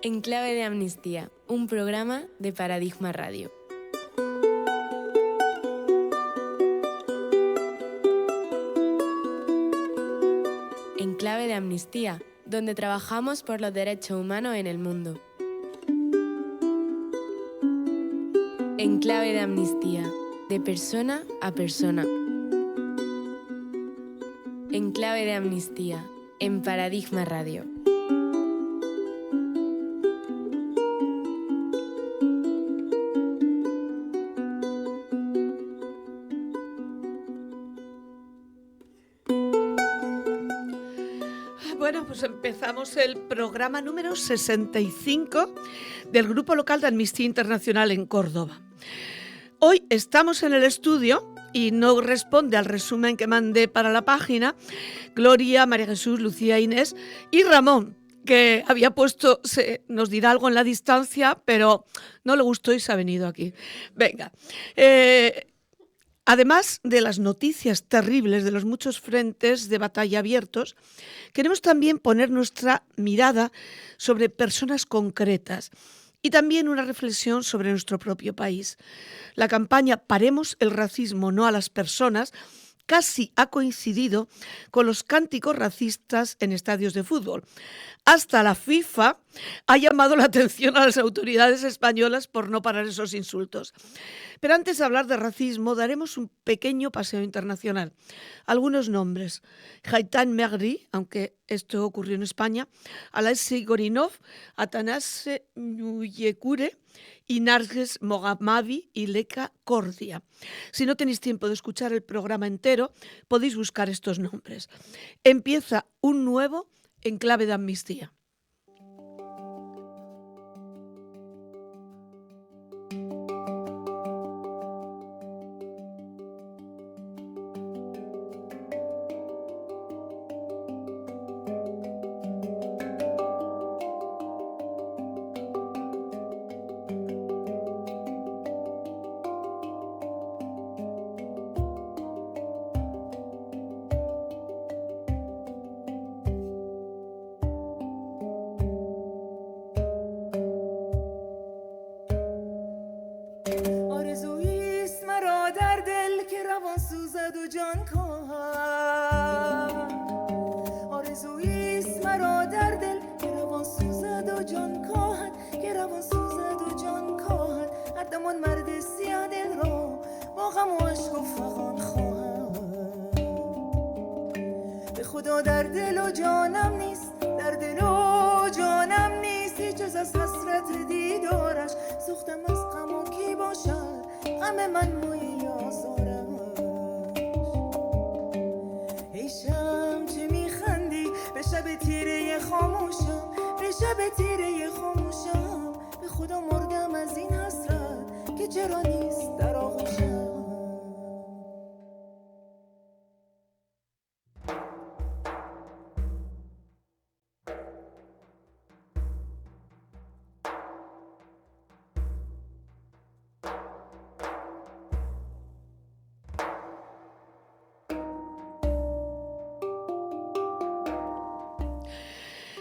En Clave de Amnistía, un programa de Paradigma Radio. En Clave de Amnistía, donde trabajamos por los derechos humanos en el mundo. En Clave de Amnistía, de persona a persona. En Clave de Amnistía, en Paradigma Radio. Bueno, pues empezamos el programa número 65 del Grupo Local de Amnistía Internacional en Córdoba. Hoy estamos en el estudio y no responde al resumen que mandé para la página Gloria, María Jesús, Lucía, Inés y Ramón, que había puesto, nos dirá algo en la distancia, pero no le gustó y se ha venido aquí. Venga. Además de las noticias terribles de los muchos frentes de batalla abiertos, queremos también poner nuestra mirada sobre personas concretas y también una reflexión sobre nuestro propio país. La campaña Paremos el racismo, no a las personas, casi ha coincidido con los cánticos racistas en estadios de fútbol. Hasta la FIFA ha llamado la atención a las autoridades españolas por no parar esos insultos. Pero antes de hablar de racismo, daremos un pequeño paseo internacional. Algunos nombres: Haitham Megri, aunque esto ocurrió en España, Alexei Gorinov, Atanase Nyekure y Narges Mohammadi y Leka Cordia. Si no tenéis tiempo de escuchar el programa entero, podéis buscar estos nombres. Empieza un nuevo en Clave de Amnistía.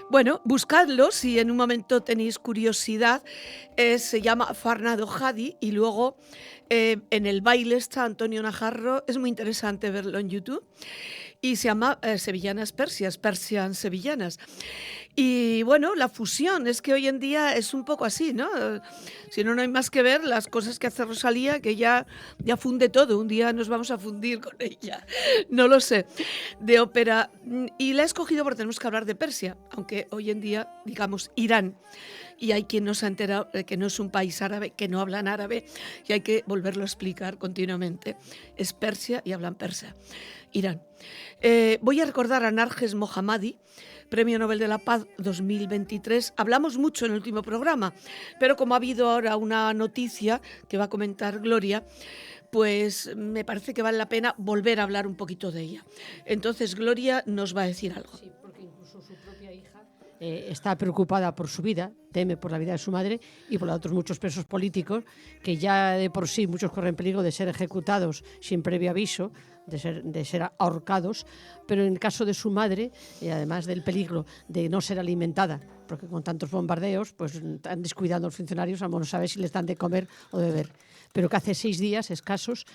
Bueno, buscadlo si en un momento tenéis curiosidad. Se llama Farnado Hadi y luego en el baile está Antonio Najarro. Es muy interesante verlo en YouTube. Y se llama Sevillanas Persias, Persian Sevillanas. Y bueno, la fusión es que hoy en día es un poco así, ¿no? Si no, no hay más que ver las cosas que hace Rosalía, que ya funde todo. Un día nos vamos a fundir con ella, no lo sé, de ópera. Y la he escogido porque tenemos que hablar de Persia, aunque hoy en día, digamos, Irán. Y hay quien no se ha enterado de que no es un país árabe, que no hablan árabe, y hay que volverlo a explicar continuamente. Es Persia y hablan persa. Irán. Voy a recordar a Narges Mohammadi, Premio Nobel de la Paz 2023. Hablamos mucho en el último programa, pero como ha habido ahora una noticia que va a comentar Gloria, pues me parece que vale la pena volver a hablar un poquito de ella. Entonces Gloria nos va a decir algo. Sí, porque incluso su propia hija está preocupada por su vida, teme por la vida de su madre, y por otros muchos presos políticos que ya de por sí muchos corren peligro de ser ejecutados sin previo aviso, de ser ahorcados, pero en el caso de su madre, además del peligro de no ser alimentada, porque con tantos bombardeos pues están descuidando a los funcionarios, no sabe si les dan de comer o de beber, pero que hace 6 días escasos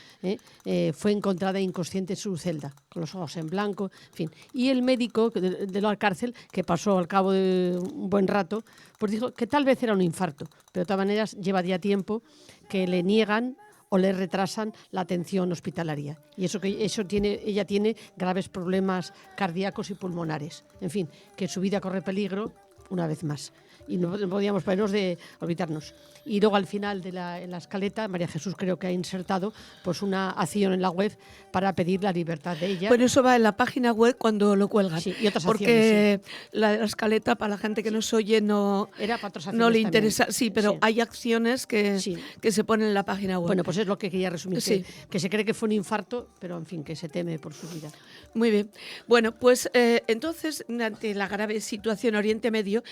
fue encontrada inconsciente en su celda, con los ojos en blanco, en fin. Y el médico de la cárcel, que pasó al cabo de un buen rato, pues dijo que tal vez era un infarto, pero de todas maneras lleva ya tiempo que le niegan o le retrasan la atención hospitalaria. Y ella tiene graves problemas cardíacos y pulmonares. En fin, que su vida corre peligro una vez más. Y no podíamos ponernos de olvidarnos. Y luego al final en la escaleta, María Jesús creo que ha insertado pues una acción en la web para pedir la libertad de ella. Bueno, eso va en la página web cuando lo cuelgan. Sí, y otras porque acciones, sí. La escaleta, para la gente que nos oye, no le interesa. También. Sí, pero sí, hay acciones que se ponen en la página web. Bueno, pues es lo que quería resumir. Sí. Que se cree que fue un infarto, pero en fin, que se teme por su vida. Muy bien. Bueno, pues entonces, ante la grave situación en Oriente Medio,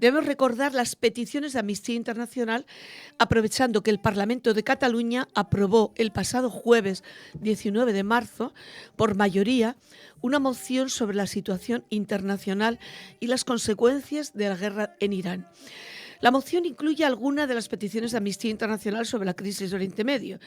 debemos recordar las peticiones de Amnistía Internacional, aprovechando que el Parlamento de Cataluña aprobó el pasado jueves 19 de marzo, por mayoría, una moción sobre la situación internacional y las consecuencias de la guerra en Irán. La moción incluye algunas de las peticiones de Amnistía Internacional sobre la crisis de Oriente Medio,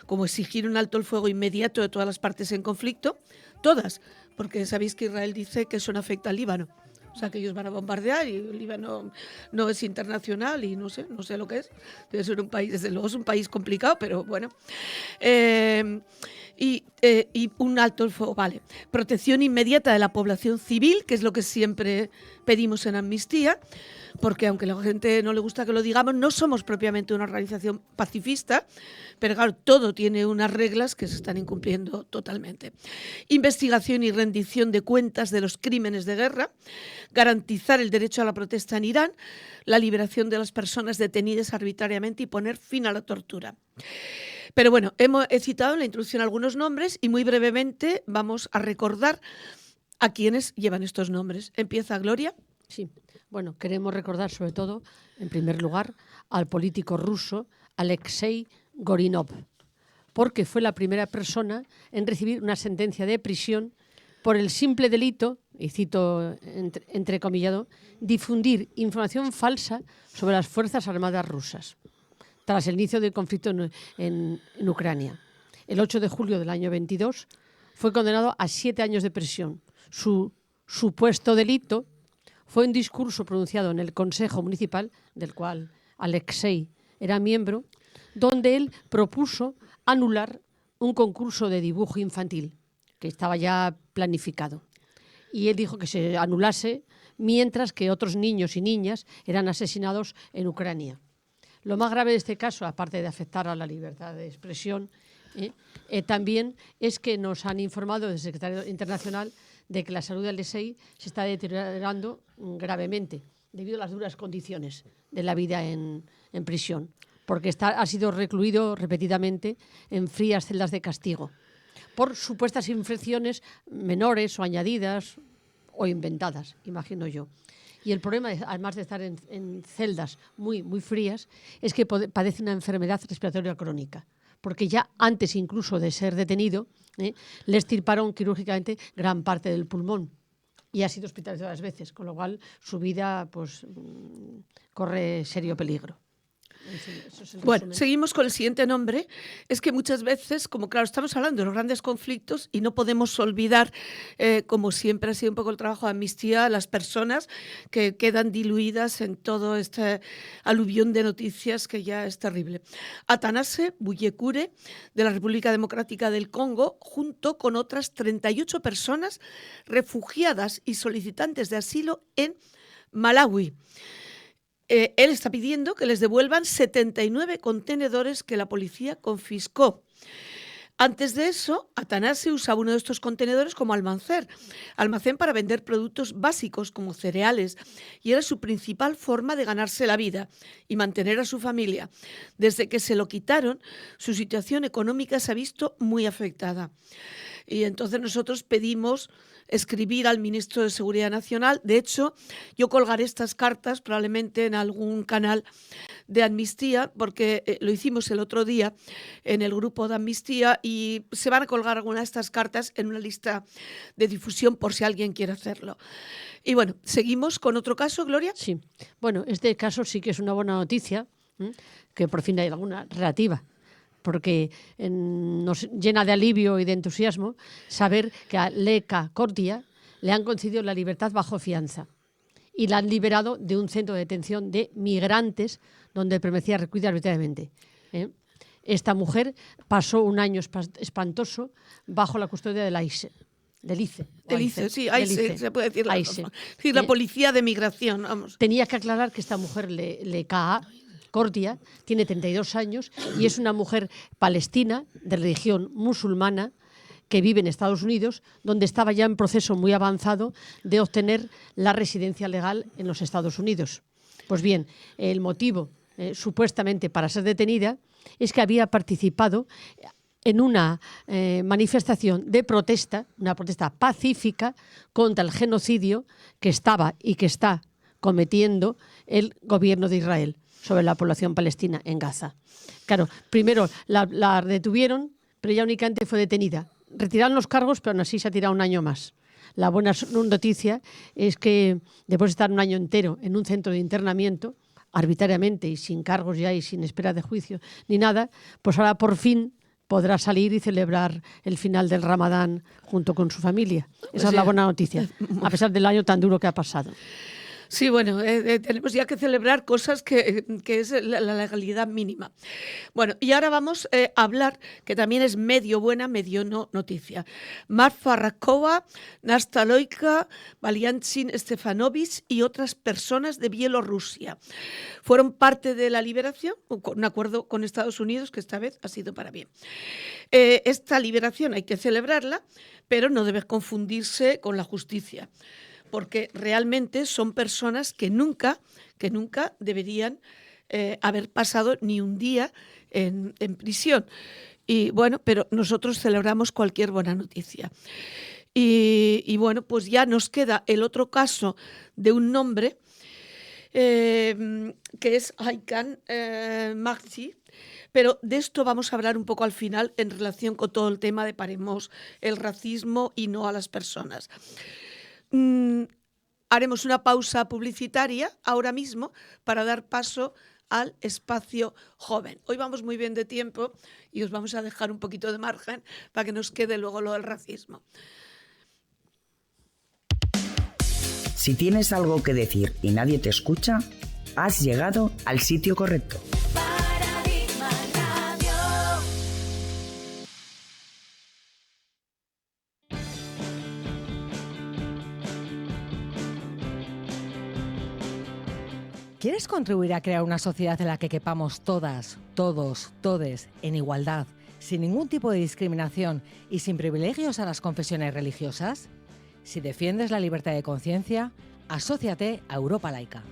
como exigir un alto el fuego inmediato de todas las partes en conflicto, todas, porque sabéis que Israel dice que eso no afecta al Líbano. O sea, que ellos van a bombardear y el Líbano no es internacional y no sé lo que es. Debe ser un país, desde luego es un país complicado, pero bueno. Y un alto el fuego, vale. Protección inmediata de la población civil, que es lo que siempre pedimos en Amnistía, porque aunque a la gente no le gusta que lo digamos, no somos propiamente una organización pacifista, pero claro, todo tiene unas reglas que se están incumpliendo totalmente. Investigación y rendición de cuentas de los crímenes de guerra, garantizar el derecho a la protesta en Irán, la liberación de las personas detenidas arbitrariamente y poner fin a la tortura. Pero bueno, he citado en la introducción algunos nombres y muy brevemente vamos a recordar a quienes llevan estos nombres. Empieza Gloria. Sí, bueno, queremos recordar sobre todo, en primer lugar, al político ruso Alexei Gorinov, porque fue la primera persona en recibir una sentencia de prisión por el simple delito, y cito entrecomillado, difundir información falsa sobre las Fuerzas Armadas rusas, tras el inicio del conflicto en Ucrania. El 8 de julio del año 22 fue condenado a 7 años de prisión. Su supuesto delito fue un discurso pronunciado en el Consejo Municipal, del cual Alexei era miembro, donde él propuso anular un concurso de dibujo infantil que estaba ya planificado. Y él dijo que se anulase mientras que otros niños y niñas eran asesinados en Ucrania. Lo más grave de este caso, aparte de afectar a la libertad de expresión, también es que nos han informado del Secretario Internacional de que la salud de Alexei se está deteriorando gravemente debido a las duras condiciones de la vida en prisión, porque ha sido recluido repetidamente en frías celdas de castigo por supuestas infecciones menores o añadidas o inventadas, imagino yo. Y el problema, además de estar en celdas muy, muy frías, es que padece una enfermedad respiratoria crónica, porque ya antes incluso de ser detenido, le extirparon quirúrgicamente gran parte del pulmón y ha sido hospitalizado varias veces, con lo cual su vida pues, corre serio peligro. Bueno, seguimos con el siguiente nombre. Es que muchas veces, como claro, estamos hablando de los grandes conflictos y no podemos olvidar, como siempre ha sido un poco el trabajo de Amnistía, las personas que quedan diluidas en todo este aluvión de noticias que ya es terrible. Atanase Buyekure, de la República Democrática del Congo, junto con otras 38 personas refugiadas y solicitantes de asilo en Malawi. Él está pidiendo que les devuelvan 79 contenedores que la policía confiscó. Antes de eso, Atanasio usaba uno de estos contenedores como almacén para vender productos básicos como cereales, y era su principal forma de ganarse la vida y mantener a su familia. Desde que se lo quitaron, su situación económica se ha visto muy afectada. Y entonces nosotros pedimos escribir al ministro de Seguridad Nacional. De hecho, yo colgaré estas cartas probablemente en algún canal de Amnistía, porque lo hicimos el otro día en el grupo de Amnistía, y se van a colgar algunas de estas cartas en una lista de difusión por si alguien quiere hacerlo. Y bueno, seguimos con otro caso, Gloria. Sí, bueno, este caso sí que es una buena noticia, que por fin hay alguna relativa, porque nos llena de alivio y de entusiasmo saber que a Leka Kordia le han concedido la libertad bajo fianza y la han liberado de un centro de detención de migrantes donde permanecía recluida arbitrariamente. Esta mujer pasó un año espantoso bajo la custodia de la ICE. Del ICE, sí, ICE, se puede decir. Sí, la policía de migración, vamos. Tenía que aclarar que esta mujer, Leka Kordia, tiene 32 años y es una mujer palestina de religión musulmana que vive en Estados Unidos, donde estaba ya en proceso muy avanzado de obtener la residencia legal en los Estados Unidos. Pues bien, el motivo supuestamente para ser detenida es que había participado en una manifestación de protesta, una protesta pacífica contra el genocidio que estaba y que está cometiendo el gobierno de Israel sobre la población palestina en Gaza. Claro, primero la detuvieron, pero ella únicamente fue detenida. Retiraron los cargos, pero aún así se ha tirado un año más. La buena noticia es que después de estar un año entero en un centro de internamiento, arbitrariamente y sin cargos ya y sin espera de juicio ni nada, pues ahora por fin podrá salir y celebrar el final del Ramadán junto con su familia. Esa es la buena noticia, a pesar del año tan duro que ha pasado. Sí, bueno, tenemos ya que celebrar cosas que es la legalidad mínima. Bueno, y ahora vamos a hablar, que también es medio buena, medio no noticia. Marfa Rakova, Nastaloika, Valiantsin Stefanovich y otras personas de Bielorrusia fueron parte de la liberación, con un acuerdo con Estados Unidos, que esta vez ha sido para bien. Esta liberación hay que celebrarla, pero no debe confundirse con la justicia, porque realmente son personas que nunca deberían haber pasado ni un día en prisión. Y bueno, pero nosotros celebramos cualquier buena noticia. Y bueno, pues ya nos queda el otro caso de un hombre que es Hakan Magci. Pero de esto vamos a hablar un poco al final en relación con todo el tema de paremos el racismo y no a las personas. Haremos una pausa publicitaria ahora mismo para dar paso al espacio joven. Hoy vamos muy bien de tiempo y os vamos a dejar un poquito de margen para que nos quede luego lo del racismo. Si tienes algo que decir y nadie te escucha, has llegado al sitio correcto. ¿Quieres contribuir a crear una sociedad en la que quepamos todas, todos, todes, en igualdad, sin ningún tipo de discriminación y sin privilegios a las confesiones religiosas? Si defiendes la libertad de conciencia, asóciate a Europa Laica.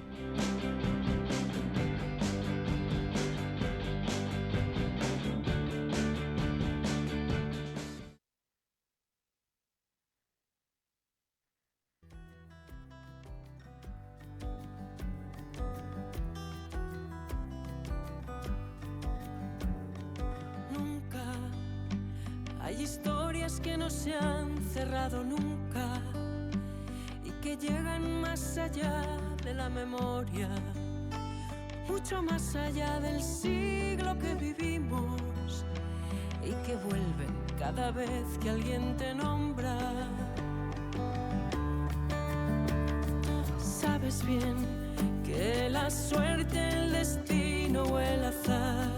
Hay historias que no se han cerrado nunca y que llegan más allá de la memoria, mucho más allá del siglo que vivimos y que vuelven cada vez que alguien te nombra. Sabes bien que la suerte, el destino o el azar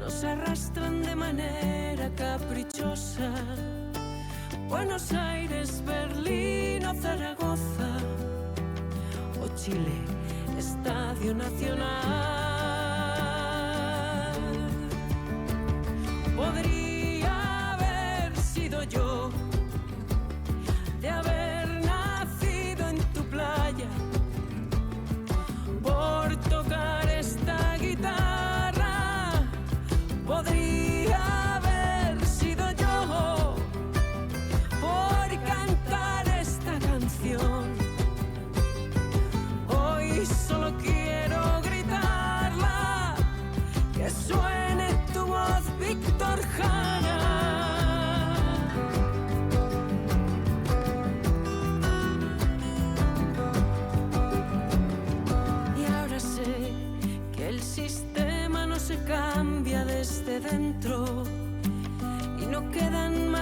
nos arrastran de manera caprichosa. Buenos Aires, Berlín o Zaragoza o Chile, Estadio Nacional. Podría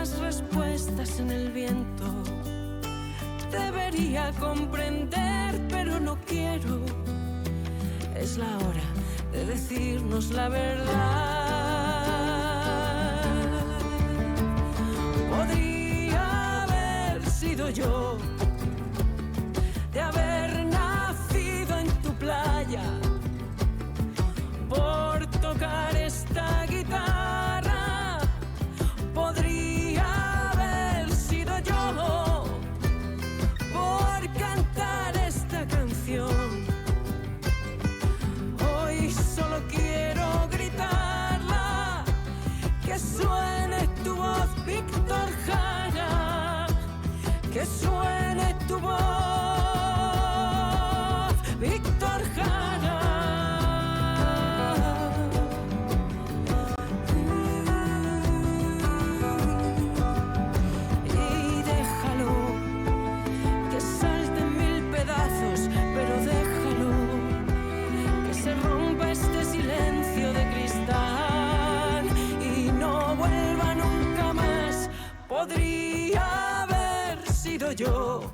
las respuestas en el viento. Debería comprender, pero no quiero. Es la hora de decirnos la verdad. Podría haber sido yo, de haber nacido en tu playa, por tocar esta guitarra. Podría haber sido yo, por cantar esta canción. Hoy solo quiero gritarla, que suene tu voz, Víctor Jara, que suene tu voz, Víctor Jara. Y déjalo que salte en mil pedazos, pero déjalo que se rompa este silencio de cristal y no vuelva nunca más. Podría haber sido yo,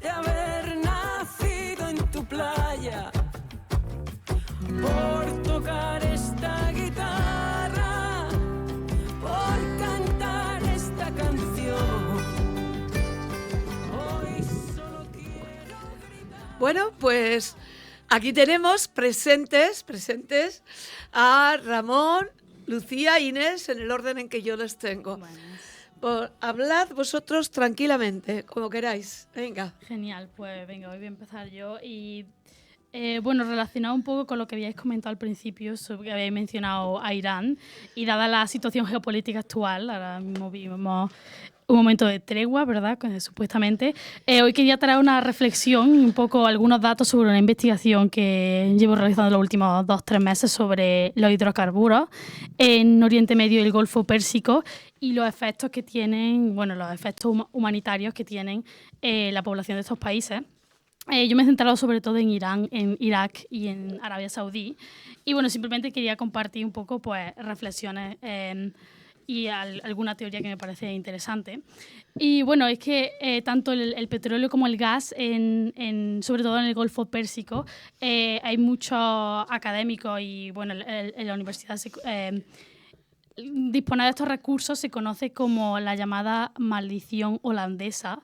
de haber nacido en tu playa, por tocar esta guitarra, por cantar esta canción. Hoy solo quiero gritar. Bueno, pues aquí tenemos presentes a Ramón, Lucía, Inés, en el orden en que yo les tengo. Hablad vosotros tranquilamente, como queráis. Venga. Genial, pues venga, hoy voy a empezar yo y bueno, relacionado un poco con lo que habíais comentado al principio, sobre que habéis mencionado a Irán, y dada la situación geopolítica actual, ahora mismo vivimos un momento de tregua, ¿verdad? Supuestamente. Hoy quería traer una reflexión, un poco algunos datos sobre una investigación que llevo realizando los últimos 2-3 meses sobre los hidrocarburos en Oriente Medio y el Golfo Pérsico y los efectos que tienen, bueno, los efectos humanitarios que tienen la población de estos países. Yo me he centrado sobre todo en Irán, en Irak y en Arabia Saudí. Y bueno, simplemente quería compartir un poco pues, reflexiones y alguna teoría que me parece interesante. Y bueno, es que tanto el petróleo como el gas, sobre todo en el Golfo Pérsico, hay muchos académicos y bueno, en la universidad disponer de estos recursos se conoce como la llamada maldición holandesa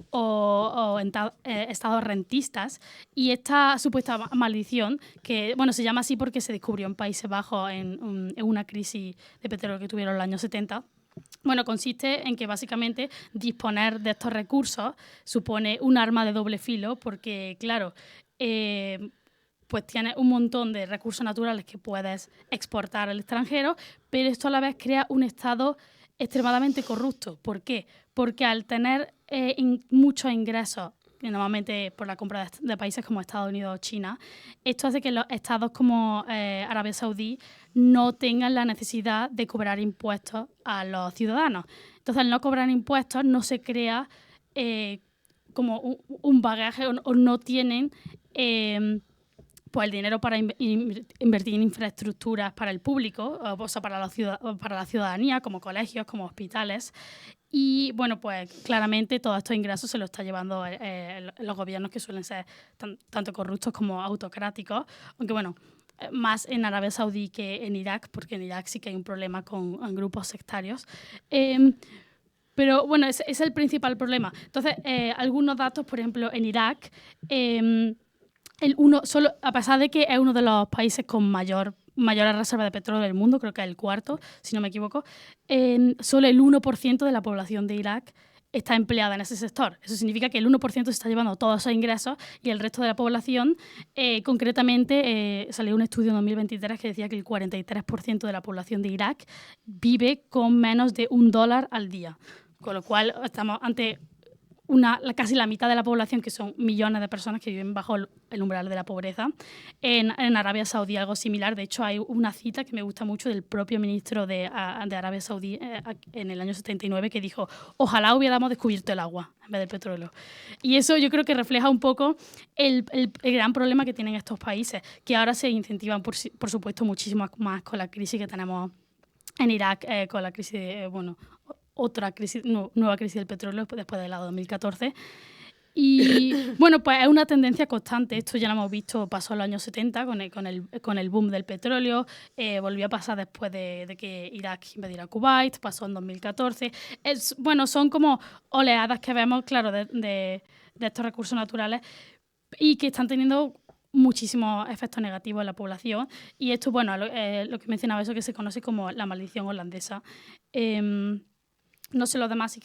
o estados rentistas, y esta supuesta maldición, que bueno, se llama así porque se descubrió en Países Bajos en una crisis de petróleo que tuvieron en los años 70. Bueno, consiste en que básicamente disponer de estos recursos supone un arma de doble filo porque, claro, pues tienes un montón de recursos naturales que puedes exportar al extranjero, pero esto a la vez crea un estado extremadamente corrupto. ¿Por qué? Porque al tener muchos ingresos, normalmente por la compra de países como Estados Unidos o China, esto hace que los estados como Arabia Saudí no tengan la necesidad de cobrar impuestos a los ciudadanos. Entonces, al no cobrar impuestos, no se crea como un bagaje o no tienen pues el dinero para invertir en infraestructuras para el público, o sea, para la ciudadanía, como colegios, como hospitales. Y bueno, pues claramente todos estos ingresos se los está llevando los gobiernos que suelen ser tanto corruptos como autocráticos, aunque bueno, más en Arabia Saudí que en Irak, porque en Irak sí que hay un problema con grupos sectarios. Pero bueno, ese es el principal problema. Entonces, algunos datos, por ejemplo, en Irak, a pesar de que es uno de los países con mayores reservas de petróleo del mundo, creo que es el cuarto, si no me equivoco, solo el 1% de la población de Irak está empleada en ese sector. Eso significa que el 1% se está llevando todos esos ingresos y el resto de la población, concretamente, salió un estudio en 2023 que decía que el 43% de la población de Irak vive con menos de $1 al día. Con lo cual estamos ante casi la mitad de la población, que son millones de personas que viven bajo el umbral de la pobreza. En Arabia Saudí algo similar. De hecho, hay una cita que me gusta mucho del propio ministro de Arabia Saudí en el año 79 que dijo: ojalá hubiéramos descubierto el agua en vez del petróleo. Y eso yo creo que refleja un poco el gran problema que tienen estos países, que ahora se incentivan, por supuesto, muchísimo más con la crisis que tenemos en Irak con la crisis, otra crisis, nueva crisis del petróleo después del 2014. Y bueno, pues es una tendencia constante. Esto ya lo hemos visto, pasó en los años 70 con el boom del petróleo, volvió a pasar después de que Irak invadiera Kuwait, pasó en 2014. Son como oleadas que vemos, claro, de estos recursos naturales y que están teniendo muchísimos efectos negativos en la población. Y esto, lo que mencionaba, eso que se conoce como la maldición holandesa. No sé los demás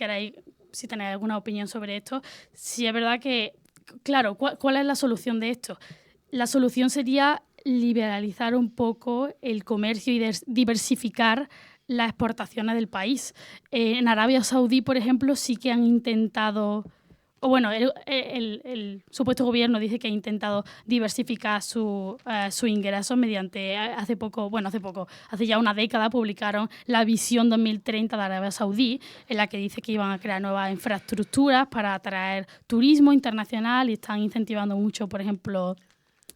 si tenéis alguna opinión sobre esto. Si es verdad que, claro, ¿cuál es la solución de esto? La solución sería liberalizar un poco el comercio y diversificar las exportaciones del país. En Arabia Saudí, por ejemplo, sí que han intentado... el supuesto gobierno dice que ha intentado diversificar su ingresos mediante, hace ya una década publicaron la Visión 2030 de Arabia Saudí, en la que dice que iban a crear nuevas infraestructuras para atraer turismo internacional y están incentivando mucho, por ejemplo,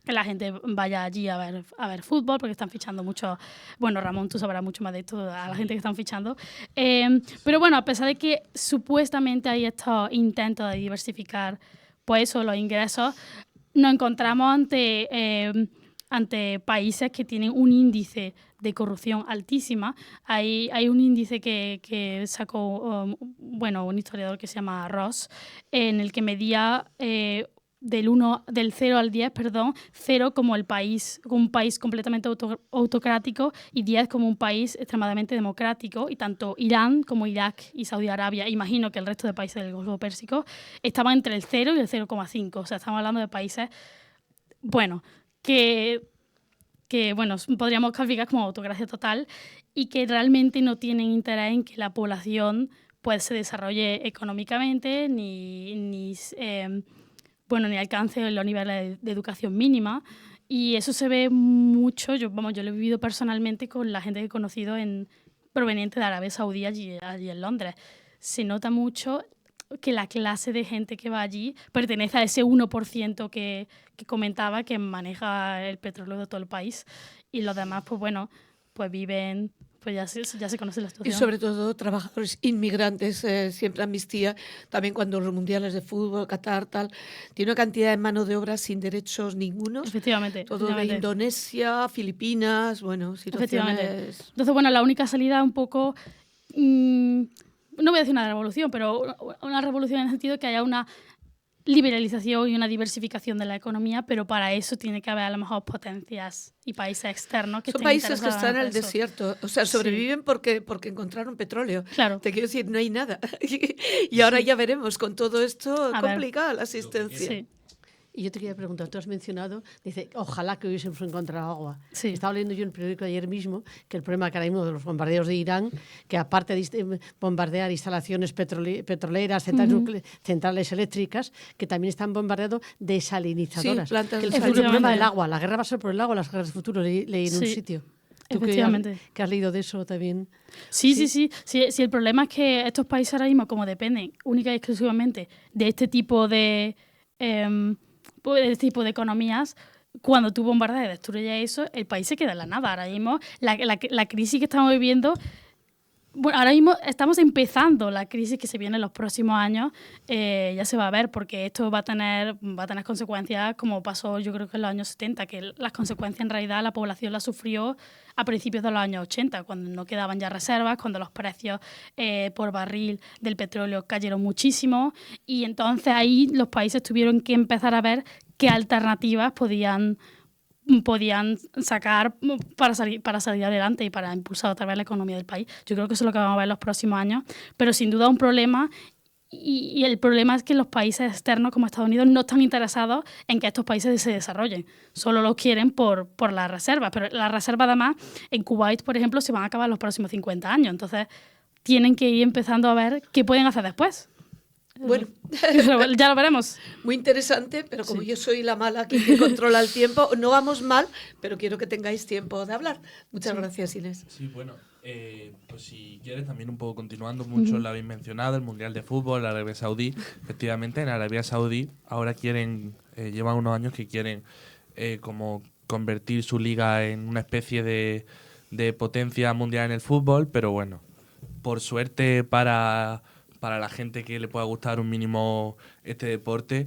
que la gente vaya allí a ver fútbol, porque están fichando mucho. Bueno, Ramón, tú sabrás mucho más de esto, a la gente que están fichando. Pero bueno, a pesar de que supuestamente hay estos intentos de diversificar los ingresos, nos encontramos ante países que tienen un índice de corrupción altísima. Hay un índice que sacó un historiador que se llama Ross, en el que medía del 0 al 10, 0 como un país completamente autocrático y 10 como un país extremadamente democrático, y tanto Irán como Irak y Saudi Arabia, imagino que el resto de países del Golfo Pérsico, estaban entre el 0 y el 0,5. O sea, estamos hablando de países, que podríamos calificar como autocracia total y que realmente no tienen interés en que la población se desarrolle económicamente ni alcance los niveles de educación mínima. Y eso se ve mucho, yo lo he vivido personalmente con la gente que he conocido proveniente de Arabia Saudí allí en Londres. Se nota mucho que la clase de gente que va allí pertenece a ese 1% que comentaba, que maneja el petróleo de todo el país, y los demás viven... Pues ya se conoce la situación. Y sobre todo trabajadores inmigrantes, siempre Amnistía, también cuando los mundiales de fútbol, Qatar, tal, tiene una cantidad de mano de obra sin derechos ningunos. Efectivamente. Todo de Indonesia, Filipinas, situaciones... Entonces, la única salida un poco... no voy a decir una revolución, pero una revolución en el sentido de que haya una liberalización y una diversificación de la economía, pero para eso tiene que haber a lo mejor potencias y países externos que son países que están en el desierto, o sea, sobreviven porque encontraron petróleo. Claro. Te quiero decir, no hay nada. Y ahora ya veremos, con todo esto complicada la asistencia. Sí. Y yo te quería preguntar, tú has mencionado, dice, ojalá que hubiésemos encontrado agua. Sí. Estaba leyendo yo en el periódico de ayer mismo que el problema que ahora mismo de los bombardeos de Irán, que aparte de bombardear instalaciones petroleras, centrales eléctricas, que también están bombardeando desalinizadoras. Sí, plantas que el de futuro problema del agua. La guerra va a ser por el agua, las guerras del futuro, leí en un sitio. ¿Tú efectivamente. que has leído de eso también? Sí. El problema es que estos países ahora mismo, como dependen única y exclusivamente de este tipo de economías, cuando tú bombardeas y destruyes eso, el país se queda en la nada. Ahora mismo, la crisis que estamos viviendo, ahora mismo estamos empezando la crisis que se viene en los próximos años, ya se va a ver, porque esto va a tener consecuencias como pasó yo creo que en los años 70, que las consecuencias en realidad la población las sufrió a principios de los años 80, cuando no quedaban ya reservas, cuando los precios por barril del petróleo cayeron muchísimo, y entonces ahí los países tuvieron que empezar a ver qué alternativas podían sacar para salir adelante y para impulsar otra vez la economía del país. Yo creo que eso es lo que vamos a ver en los próximos años, pero sin duda un problema. Y el problema es que los países externos como Estados Unidos no están interesados en que estos países se desarrollen. Solo lo quieren por las reservas. Pero las reservas, además, en Kuwait, por ejemplo, se van a acabar en los próximos 50 años. Entonces, tienen que ir empezando a ver qué pueden hacer después. Bueno, ya lo veremos. Muy interesante, pero como yo soy la mala aquí que controla el tiempo, no vamos mal, pero quiero que tengáis tiempo de hablar. Muchas gracias, Inés. Sí, bueno, pues si quieres también un poco continuando, mucho lo habéis mencionado, el Mundial de Fútbol, la Arabia Saudí. Efectivamente, en Arabia Saudí ahora llevan unos años que quieren como convertir su liga en una especie de potencia mundial en el fútbol, pero bueno, por suerte para la gente que le pueda gustar un mínimo este deporte,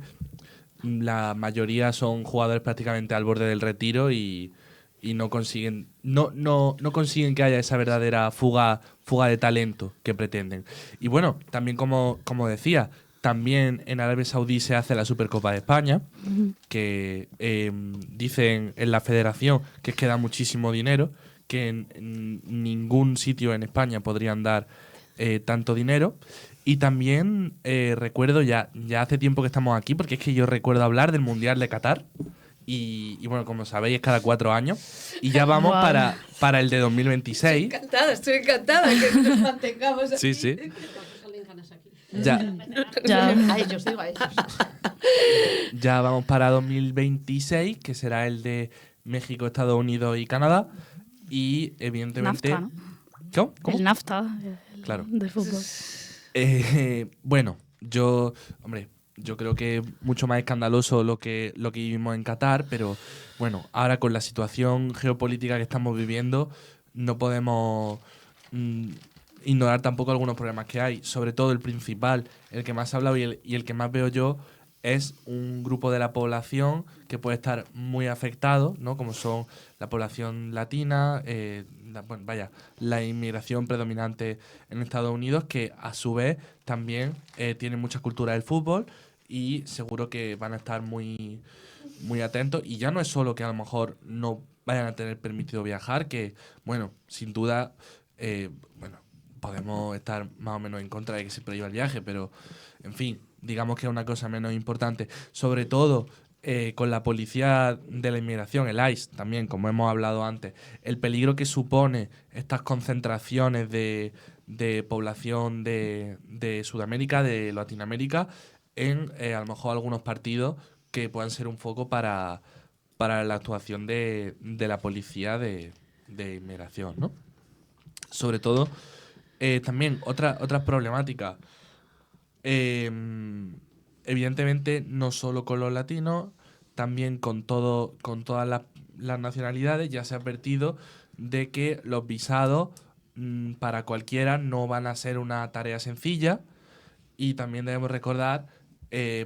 la mayoría son jugadores prácticamente al borde del retiro y no consiguen no consiguen que haya esa verdadera fuga de talento que pretenden. Y bueno, también como decía, también en Arabia Saudí se hace la Supercopa de España, que dicen en la federación que es que da muchísimo dinero, que en ningún sitio en España podrían dar tanto dinero. Y también recuerdo, ya hace tiempo que estamos aquí, porque es que yo recuerdo hablar del Mundial de Qatar. Y bueno, como sabéis, es cada 4 años. Y ya vamos para el de 2026. Estoy encantada que nos mantengamos aquí. Sí. Ya. A ellos, digo a ellos. Ya vamos para 2026, que será el de México, Estados Unidos y Canadá. Y evidentemente... NAFTA, ¿no? ¿Cómo? El NAFTA Claro. del fútbol. Bueno, yo creo que es mucho más escandaloso lo que vivimos en Qatar, pero bueno, ahora con la situación geopolítica que estamos viviendo, no podemos ignorar tampoco algunos problemas que hay. Sobre todo el principal, el que más ha hablado y el que más veo yo, es un grupo de la población que puede estar muy afectado, ¿no? Como son la población latina, la inmigración predominante en Estados Unidos, que a su vez también tiene mucha cultura del fútbol y seguro que van a estar muy, muy atentos. Y ya no es solo que a lo mejor no vayan a tener permitido viajar, que, bueno, sin duda, podemos estar más o menos en contra de que se prohíba el viaje, pero, en fin, digamos que es una cosa menos importante. Sobre todo con la policía de la inmigración, el ICE, también, como hemos hablado antes, el peligro que supone estas concentraciones de población de Sudamérica, de Latinoamérica, en a lo mejor algunos partidos que puedan ser un foco para la actuación de la policía de inmigración, ¿no? Sobre todo, también otras problemáticas. Evidentemente, no solo con los latinos, también con todas las nacionalidades. Ya se ha advertido de que los visados para cualquiera no van a ser una tarea sencilla. Y también debemos recordar,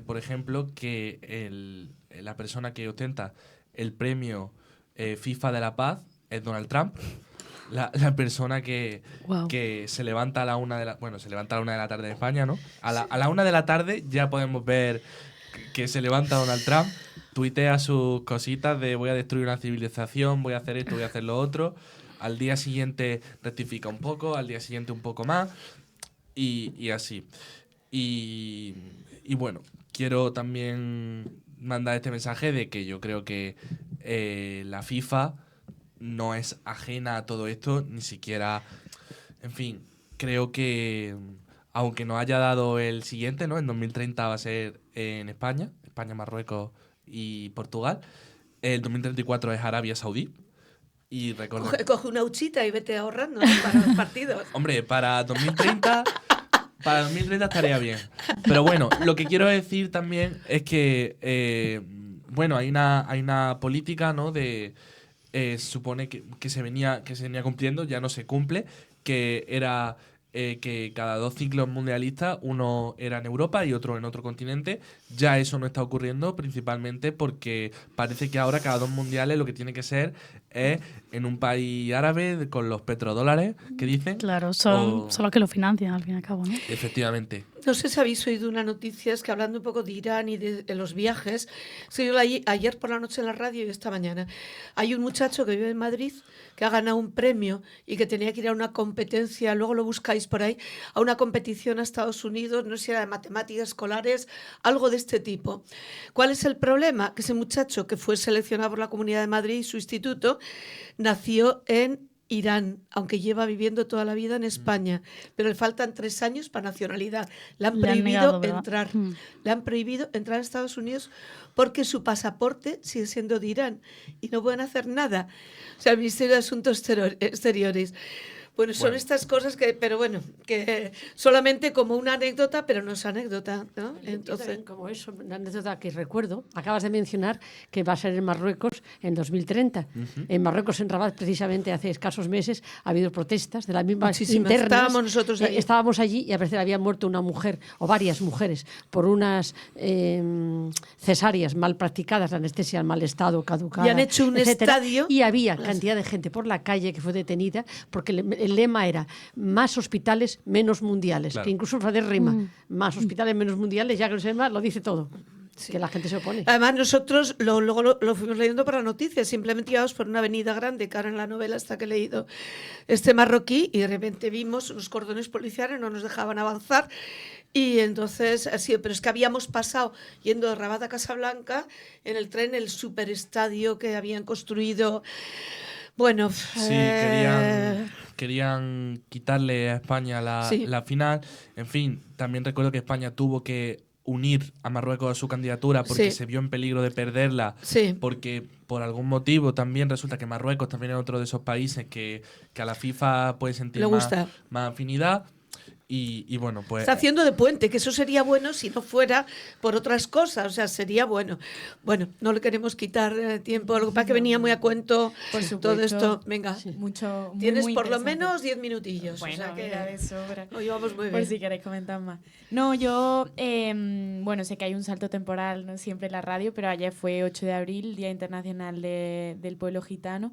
por ejemplo, que la persona que ostenta el premio FIFA de la Paz es Donald Trump. La persona que se levanta a la 1 de la... Bueno, se levanta a la 1 de la tarde en España, ¿no? A la 1 de la tarde ya podemos ver que se levanta Donald Trump, tuitea sus cositas de voy a destruir una civilización, voy a hacer esto, voy a hacer lo otro. Al día siguiente rectifica un poco, al día siguiente un poco más y así. Y bueno, quiero también mandar este mensaje de que yo creo que la FIFA no es ajena a todo esto, ni siquiera... En fin, creo que aunque nos haya dado el siguiente, ¿no? En 2030 va a ser en España, Marruecos y Portugal. El 2034 es Arabia Saudí. Y coge una huchita y vete ahorrando, ¿no? Para los partidos. Hombre, para 2030 estaría bien. Pero bueno, lo que quiero decir también es que hay una política, ¿no? Supone que se venía cumpliendo, ya no se cumple, que era que cada 2 ciclos mundialistas, uno era en Europa y otro en otro continente. Ya eso no está ocurriendo, principalmente porque parece que ahora cada 2 mundiales lo que tiene que ser es en un país árabe con los petrodólares que dicen. Claro, son los que lo financian al fin y al cabo, ¿no? Efectivamente. No sé si habéis oído una noticia, es que hablando un poco de Irán y de los viajes, se dio ayer por la noche en la radio y esta mañana. Hay un muchacho que vive en Madrid que ha ganado un premio y que tenía que ir a una competencia, luego lo buscáis por ahí, a una competición a Estados Unidos, no sé si era de matemáticas escolares, algo de este tipo. ¿Cuál es el problema? Que ese muchacho que fue seleccionado por la Comunidad de Madrid y su instituto nació en Irán, aunque lleva viviendo toda la vida en España, pero le faltan 3 años para nacionalidad. Le han prohibido entrar. Le han prohibido entrar a Estados Unidos porque su pasaporte sigue siendo de Irán y no pueden hacer nada. O sea, el Ministerio de Asuntos Exteriores. Bueno, son Bueno. estas cosas que, pero bueno, que solamente como una anécdota, pero no es anécdota, ¿no? Yo Entonces, también, como eso, una anécdota que recuerdo, acabas de mencionar que va a ser en Marruecos en 2030. En Marruecos, en Rabat, precisamente hace escasos meses, ha habido protestas de las mismas Muchísimas. internas. Estábamos nosotros allí. Estábamos allí y al parecer había muerto una mujer o varias mujeres por unas cesáreas mal practicadas, la anestesia en mal estado, caducada, Y han hecho un etcétera. estadio. Y había cantidad de gente por la calle que fue detenida porque el lema era más hospitales, menos mundiales. Claro. Que incluso Frater rima. Más hospitales, menos mundiales, ya que el lema lo dice todo. Que la gente se opone. además nosotros luego lo fuimos leyendo para noticias, simplemente íbamos por una avenida grande, que ahora en la novela hasta que he leído este marroquí, y de repente vimos unos cordones policiales, no nos dejaban avanzar, y entonces ha sido, pero es que habíamos pasado yendo de Rabat a Casablanca en el tren, el superestadio que habían construido. Bueno, Sí, querían quitarle a España Sí. la final. En fin, también recuerdo que España tuvo que unir a Marruecos a su candidatura porque Sí. se vio en peligro de perderla, Sí. porque por algún motivo también resulta que Marruecos también es otro de esos países que a la FIFA puede sentir Le gusta. más afinidad. Y bueno, pues Está haciendo de puente, que eso sería bueno si no fuera por otras cosas, o sea, sería bueno. Bueno, no le queremos quitar tiempo, lo que pasa es que venía muy a cuento Por todo supuesto. esto. Venga, Mucho, muy, tienes muy por lo interesante. menos 10 minutillos. Bueno, o sea que mira, de sobra. lo llevamos muy Por bien. si queréis comentar más. No, yo, bueno, sé que hay un salto temporal, ¿no?, siempre en la radio, pero ayer fue 8 de abril, Día Internacional del Pueblo Gitano,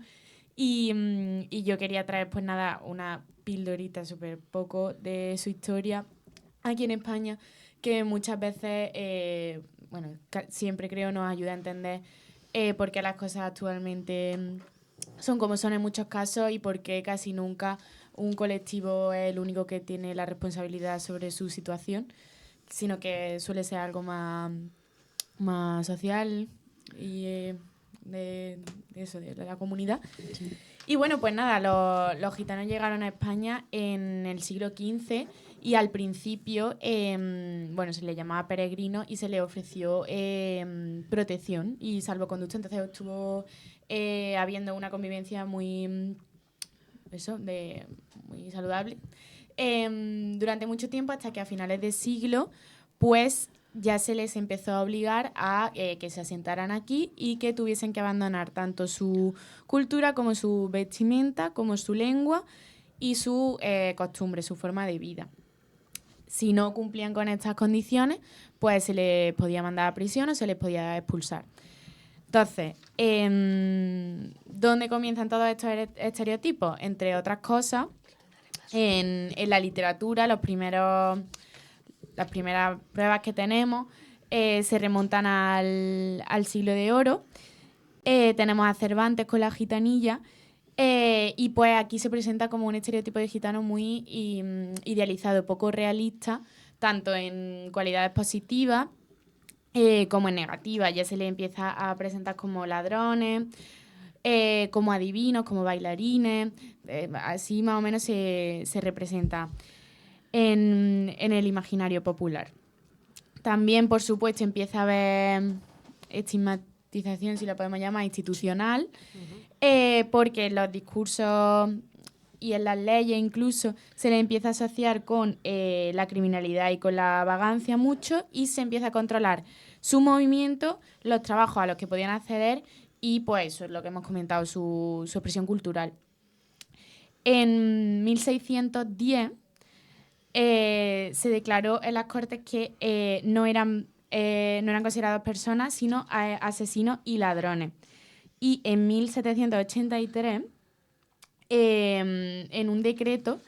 y yo quería traer, pues nada, una pildorita súper poco de su historia aquí en España, que muchas veces, bueno, siempre creo nos ayuda a entender por qué las cosas actualmente son como son en muchos casos y por qué casi nunca un colectivo es el único que tiene la responsabilidad sobre su situación, sino que suele ser algo más social y de eso, de la comunidad. Y bueno, pues nada, los gitanos llegaron a España en el siglo XV y al principio, bueno, se le llamaba peregrino y se le ofreció protección y salvoconducto. Entonces estuvo habiendo una convivencia muy saludable durante mucho tiempo, hasta que a finales de siglo, pues ya se les empezó a obligar a que se asentaran aquí y que tuviesen que abandonar tanto su cultura como su vestimenta, como su lengua y su costumbre, su forma de vida. Si no cumplían con estas condiciones, pues se les podía mandar a prisión o se les podía expulsar. Entonces, ¿dónde comienzan todos estos estereotipos? Entre otras cosas, en la literatura, las primeras pruebas que tenemos se remontan al siglo de oro. Tenemos a Cervantes con la gitanilla. Y pues aquí se presenta como un estereotipo de gitano muy idealizado, poco realista, tanto en cualidades positivas como en negativas. Ya se le empieza a presentar como ladrones, como adivinos, como bailarines. Así más o menos se representa en el imaginario popular. También, por supuesto, empieza a haber estigmatización, si la podemos llamar, institucional, porque en los discursos y en las leyes incluso se le empieza a asociar con la criminalidad y con la vagancia mucho, y se empieza a controlar su movimiento, los trabajos a los que podían acceder y pues eso es lo que hemos comentado, su expresión cultural. En 1610 se declaró en las Cortes que no eran considerados personas, sino asesinos y ladrones. Y en 1783, en un decreto,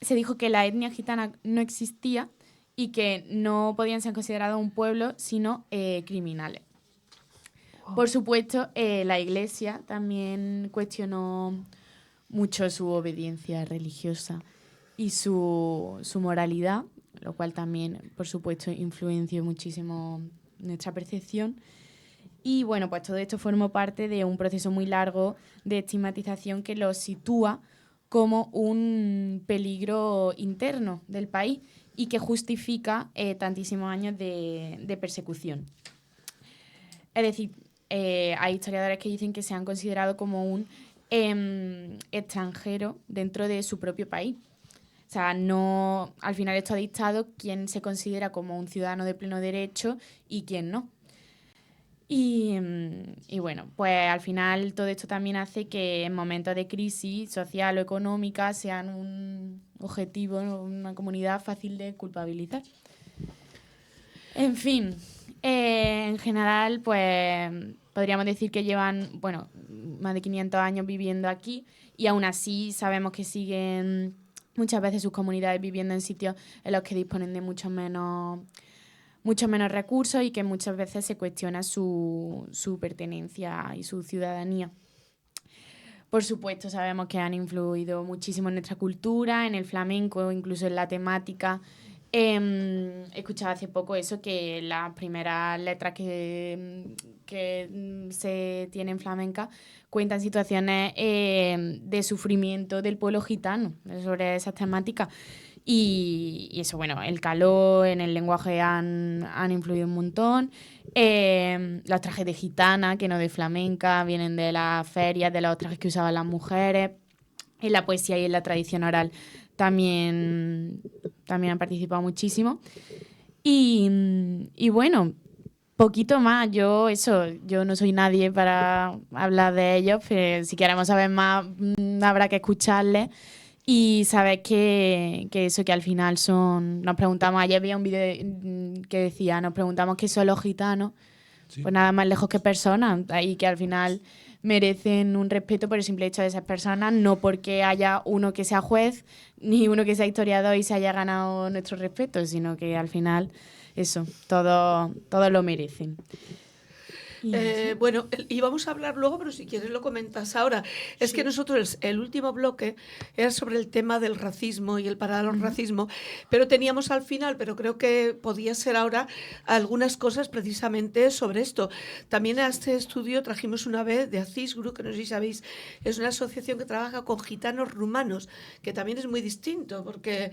se dijo que la etnia gitana no existía y que no podían ser considerados un pueblo, sino criminales. Por supuesto, la Iglesia también cuestionó mucho su obediencia religiosa y su moralidad, lo cual también, por supuesto, influenció muchísimo nuestra percepción. Y bueno, pues todo esto formó parte de un proceso muy largo de estigmatización que los sitúa como un peligro interno del país y que justifica tantísimos años de persecución. Es decir, hay historiadores que dicen que se han considerado como un extranjero dentro de su propio país. O sea, no, al final esto ha dictado quién se considera como un ciudadano de pleno derecho y quién no. Y bueno, pues al final todo esto también hace que en momentos de crisis social o económica sean un objetivo, ¿no? Una comunidad fácil de culpabilizar. En fin, en general, pues podríamos decir que llevan, bueno, más de 500 años viviendo aquí y aún así sabemos que siguen muchas veces sus comunidades viviendo en sitios en los que disponen de mucho menos recursos y que muchas veces se cuestiona su pertenencia y su ciudadanía. Por supuesto, sabemos que han influido muchísimo en nuestra cultura, en el flamenco, incluso en la temática. Escuchaba hace poco eso, que las primeras letras que se tienen flamenca cuentan situaciones de sufrimiento del pueblo gitano sobre esas temáticas. Y eso, bueno, el calor en el lenguaje han influido un montón. Los trajes de gitana, que no de flamenca, vienen de las ferias, de los trajes que usaban las mujeres. En la poesía y en la tradición oral también han participado muchísimo. Y bueno, poquito más. Yo no soy nadie para hablar de ellos, pero si queremos saber más, habrá que escucharles. Y sabes que eso, que al final nos preguntamos, ayer había un vídeo que decía, nos preguntamos qué son los gitanos, sí. Pues nada más lejos que personas, y que al final merecen un respeto por el simple hecho de ser personas, no porque haya uno que sea juez, ni uno que sea historiador y se haya ganado nuestro respeto, sino que al final eso, todos lo merecen. Bueno, íbamos a hablar luego, pero si quieres lo comentas ahora. Es sí. Que nosotros el último bloque era sobre el tema del racismo y el paralelo al racismo, pero teníamos al final, pero creo que podía ser ahora, algunas cosas precisamente sobre esto. También a este estudio trajimos una vez de Acisgru, que no sé si sabéis, es una asociación que trabaja con gitanos rumanos, que también es muy distinto, porque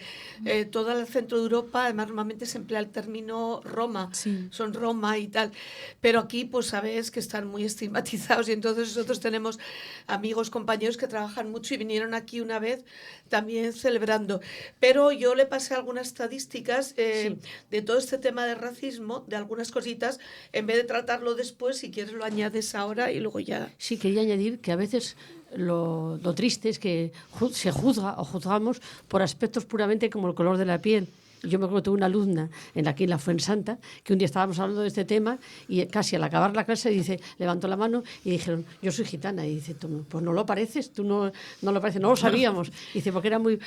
todo el centro de Europa, además normalmente se emplea el término Roma, sí. Son Roma y tal, pero aquí pues sabes que están muy estigmatizados y entonces nosotros tenemos amigos, compañeros que trabajan mucho y vinieron aquí una vez también celebrando. Pero yo le pasé algunas estadísticas sí. De todo este tema de racismo, de algunas cositas, en vez de tratarlo después, si quieres lo añades ahora y luego ya... Sí, quería añadir que a veces lo triste es que se juzga o juzgamos por aspectos puramente como el color de la piel. Yo me acuerdo que tuve una alumna aquí en la Fuensanta, que un día estábamos hablando de este tema y casi al acabar la clase levantó la mano y dijeron, yo soy gitana. Y dice, pues no lo pareces, tú no lo pareces, no lo sabíamos. Y dice, porque era muy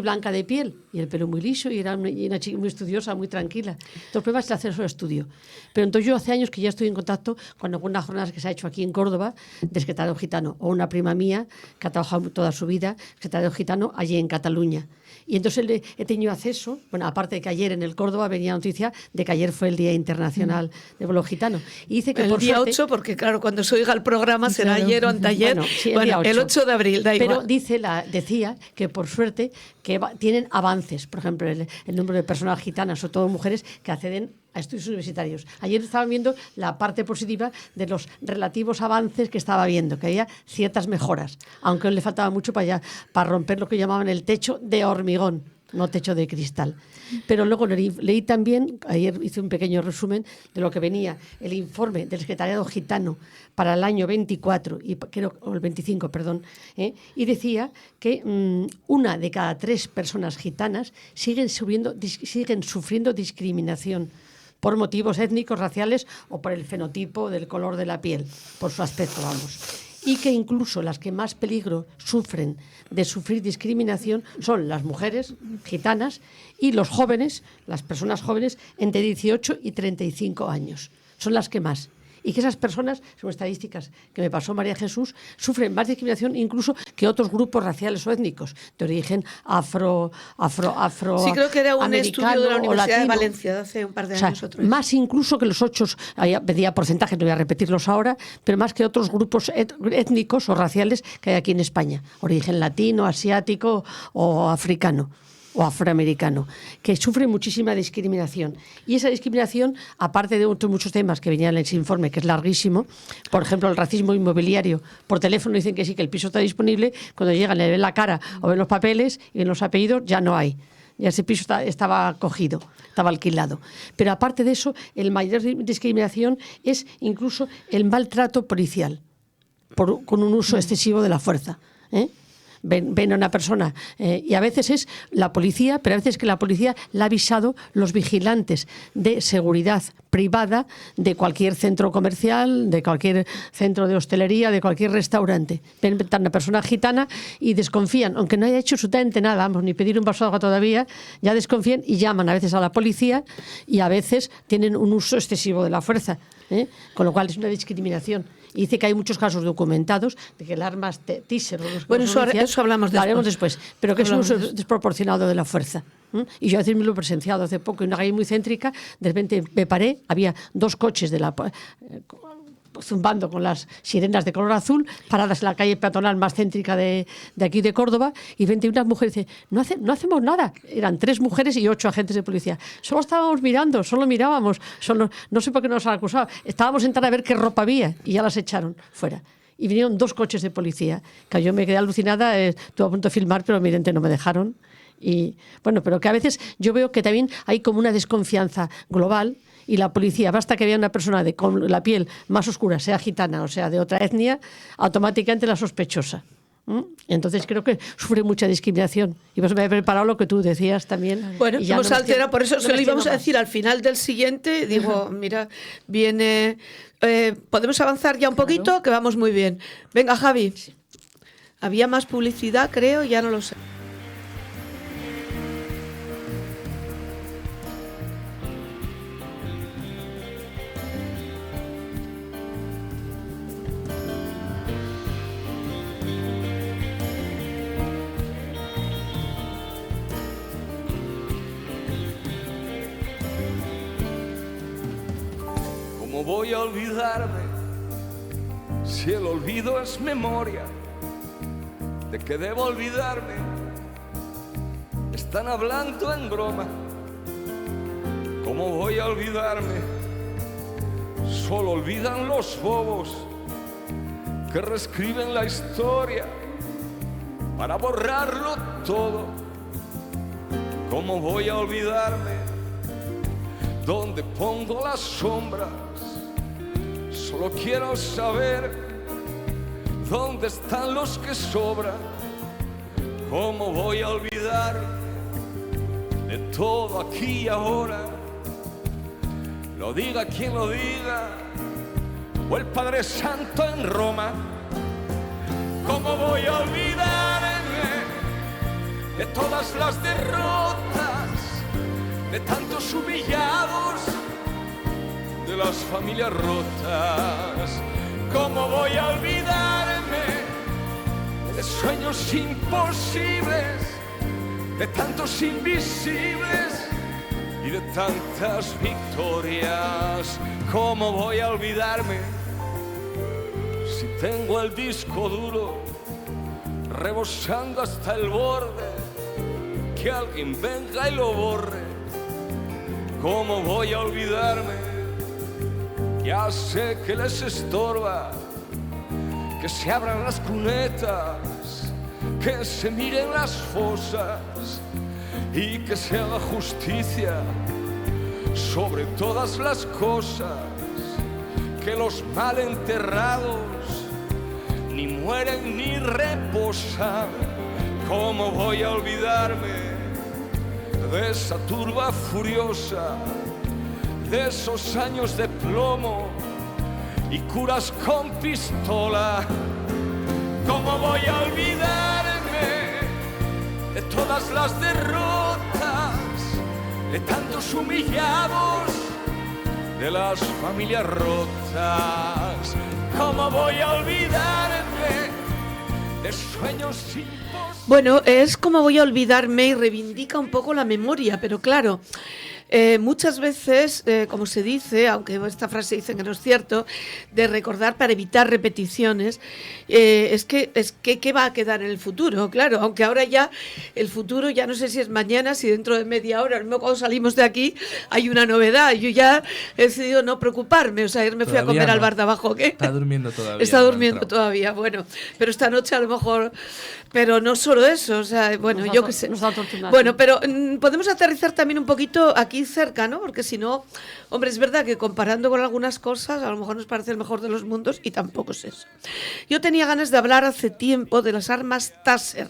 blanca de piel y el pelo muy liso y era una chica muy estudiosa, muy tranquila. Entonces, el problema es hacer eso estudio. Pero entonces yo hace años que ya estoy en contacto con algunas jornadas que se ha hecho aquí en Córdoba de secretario gitano, o una prima mía que ha trabajado toda su vida secretario gitano allí en Cataluña. Y entonces he tenido acceso, bueno, aparte de que ayer en el Córdoba venía noticia de que ayer fue el Día Internacional del Pueblo Gitano. Y dice que el día 8, porque claro, cuando se oiga el programa será ayer o anteayer, bueno, sí, el 8 de abril, da igual. Pero decía que por suerte que tienen avances, por ejemplo, el número de personas gitanas, sobre todo mujeres, que acceden a estudios universitarios. Ayer estaban viendo la parte positiva de los relativos avances que estaba viendo, que había ciertas mejoras, aunque le faltaba mucho para romper lo que llamaban el techo de hormigón, no techo de cristal. Pero luego leí también, ayer hice un pequeño resumen de lo que venía el informe del Secretariado Gitano para el año 24, o el 25, perdón, y decía que 1 de cada 3 personas gitanas siguen sufriendo discriminación por motivos étnicos, raciales o por el fenotipo del color de la piel, por su aspecto, vamos. Y que incluso las que más peligro sufren de sufrir discriminación son las mujeres gitanas y los jóvenes, las personas jóvenes entre 18 y 35 años. Son las que más. Y que esas personas, son estadísticas que me pasó María Jesús, sufren más discriminación incluso que otros grupos raciales o étnicos de origen afro. Sí, creo que era un estudio de la Universidad de Valencia de hace un par de años. Más incluso que los 8, pedía porcentajes, no voy a repetirlos ahora, pero más que otros grupos étnicos o raciales que hay aquí en España, origen latino, asiático o africano. o afroamericano, que sufre muchísima discriminación. Y esa discriminación, aparte de otros muchos temas que venían en ese informe, que es larguísimo, por ejemplo, el racismo inmobiliario, por teléfono dicen que sí, que el piso está disponible, cuando llegan, le ven la cara o ven los papeles y ven los apellidos, ya no hay. Ya ese piso estaba cogido, estaba alquilado. Pero aparte de eso, el mayor discriminación es incluso el maltrato policial, con un uso excesivo de la fuerza, ¿eh? Ven a una persona y a veces es la policía, pero a veces que la policía le ha avisado los vigilantes de seguridad privada de cualquier centro comercial, de cualquier centro de hostelería, de cualquier restaurante. Ven a una persona gitana y desconfían, aunque no haya hecho absolutamente nada, vamos, ni pedir un vaso de agua todavía, ya desconfían y llaman a veces a la policía y a veces tienen un uso excesivo de la fuerza, ¿eh? Con lo cual es una discriminación. Y dice que hay muchos casos documentados de que el arma teaser... Bueno, eso hablamos después. Lo haremos después, pero que es un uso desproporcionado de la fuerza. Y yo a veces me lo he presenciado hace poco en una calle muy céntrica, de repente me paré, había 2 coches de la... zumbando con las sirenas de color azul, paradas en la calle peatonal más céntrica de aquí de Córdoba, y 21 mujeres dicen, no hacemos nada. Eran 3 mujeres y 8 agentes de policía. Solo estábamos mirando, solo mirábamos, no sé por qué nos han acusado. Estábamos sentados a ver qué ropa había y ya las echaron fuera. Y vinieron 2 coches de policía, que yo me quedé alucinada, estuve a punto de filmar, pero evidentemente no me dejaron. Y bueno, pero que a veces yo veo que también hay como una desconfianza global. Y la policía, basta que vea una persona con la piel más oscura, sea gitana o sea de otra etnia, automáticamente la sospechosa. Entonces creo que sufre mucha discriminación. Y pues me he preparado lo que tú decías también. Bueno, hemos alterado, por eso se lo íbamos a decir al final del siguiente. Digo, mira, viene... ¿podemos avanzar ya un poquito? Que vamos muy bien. Venga, Javi. Había más publicidad, creo, ya no lo sé. ¿Cómo voy a olvidarme si el olvido es memoria? ¿De qué debo olvidarme? Están hablando en broma. ¿Cómo voy a olvidarme? Solo olvidan los bobos que reescriben la historia para borrarlo todo. ¿Cómo voy a olvidarme? ¿Dónde pongo las sombras? Solo quiero saber dónde están los que sobran. ¿Cómo voy a olvidar de todo aquí y ahora? Lo diga quien lo diga, o el Padre Santo en Roma. ¿Cómo voy a olvidarme de todas las derrotas, de tantos humillados, de las familias rotas? ¿Cómo voy a olvidarme de sueños imposibles, de tantos invisibles y de tantas victorias? ¿Cómo voy a olvidarme si tengo el disco duro rebosando hasta el borde? Que alguien venga y lo borre. ¿Cómo voy a olvidarme? Ya sé que les estorba que se abran las cunetas, que se miren las fosas y que se haga justicia sobre todas las cosas, que los mal enterrados ni mueren ni reposan. ¿Cómo voy a olvidarme de esa turba furiosa, de esos años de plomo y curas con pistola? ¿Cómo voy a olvidarme de todas las derrotas, de tantos humillados, de las familias rotas? ¿Cómo voy a olvidarme de sueños imposibles? Bueno, es como voy a olvidarme y reivindica un poco la memoria, pero claro, muchas veces, como se dice, aunque esta frase dicen que no es cierto, de recordar para evitar repeticiones, es que ¿qué va a quedar en el futuro? Claro, aunque ahora ya el futuro, ya no sé si es mañana, si dentro de media hora, cuando salimos de aquí, hay una novedad. Yo ya he decidido no preocuparme, o sea, ayer me fui a comer al bar de abajo. ¿Qué? Está durmiendo todavía. Está durmiendo todavía, bueno, pero esta noche a lo mejor, pero no solo eso, o sea, bueno, yo qué sé. Bueno, pero podemos aterrizar también un poquito aquí cerca, ¿no? Porque si no, hombre, es verdad que comparando con algunas cosas, a lo mejor nos parece el mejor de los mundos y tampoco es eso. Yo tenía ganas de hablar hace tiempo de las armas Taser,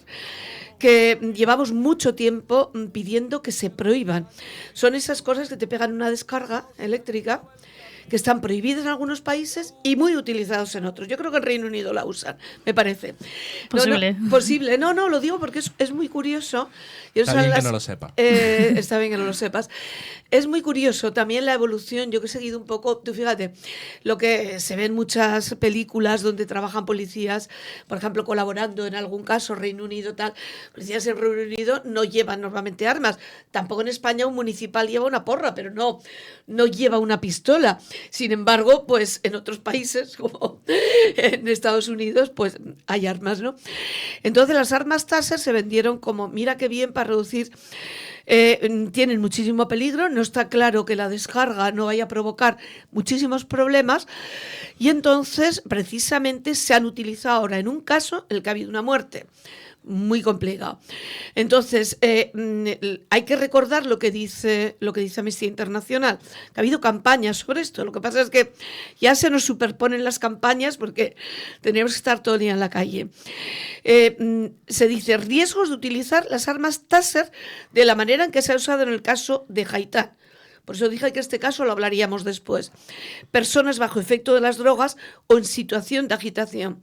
que llevamos mucho tiempo pidiendo que se prohíban. Son esas cosas que te pegan una descarga eléctrica, que están prohibidas en algunos países y muy utilizados en otros. Yo creo que el Reino Unido la usan, me parece. Posible. Posible. No, lo digo porque es muy curioso. Está bien que no lo sepa. Está bien que no lo sepas. Es muy curioso también la evolución. Yo que he seguido un poco, tú fíjate, lo que se ve en muchas películas donde trabajan policías, por ejemplo, colaborando en algún caso, Reino Unido, tal. Policías en Reino Unido no llevan normalmente armas. Tampoco en España un municipal lleva una porra, pero no lleva una pistola. Sin embargo, pues en otros países, como en Estados Unidos, pues hay armas, ¿no? Entonces las armas Taser se vendieron como, mira qué bien para reducir, tienen muchísimo peligro, no está claro que la descarga no vaya a provocar muchísimos problemas y entonces precisamente se han utilizado ahora en un caso en el que ha habido una muerte. Muy complicado. Entonces, hay que recordar lo que dice Amnistía Internacional, que ha habido campañas sobre esto. Lo que pasa es que ya se nos superponen las campañas porque tenemos que estar todo el día en la calle. Se dice riesgos de utilizar las armas Taser de la manera en que se ha usado en el caso de Haitán. Por eso dije que este caso lo hablaríamos después. Personas bajo efecto de las drogas o en situación de agitación.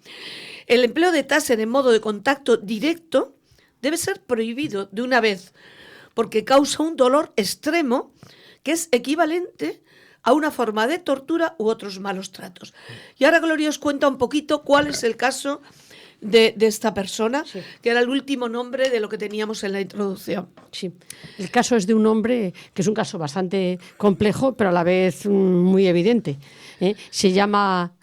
El empleo de Taser en modo de contacto directo debe ser prohibido de una vez, porque causa un dolor extremo que es equivalente a una forma de tortura u otros malos tratos. Y ahora Gloria os cuenta un poquito cuál es el caso de esta persona, sí, que era el último nombre de lo que teníamos en la introducción. Sí, el caso es de un hombre que es un caso bastante complejo, pero a la vez muy evidente. Se llamaba,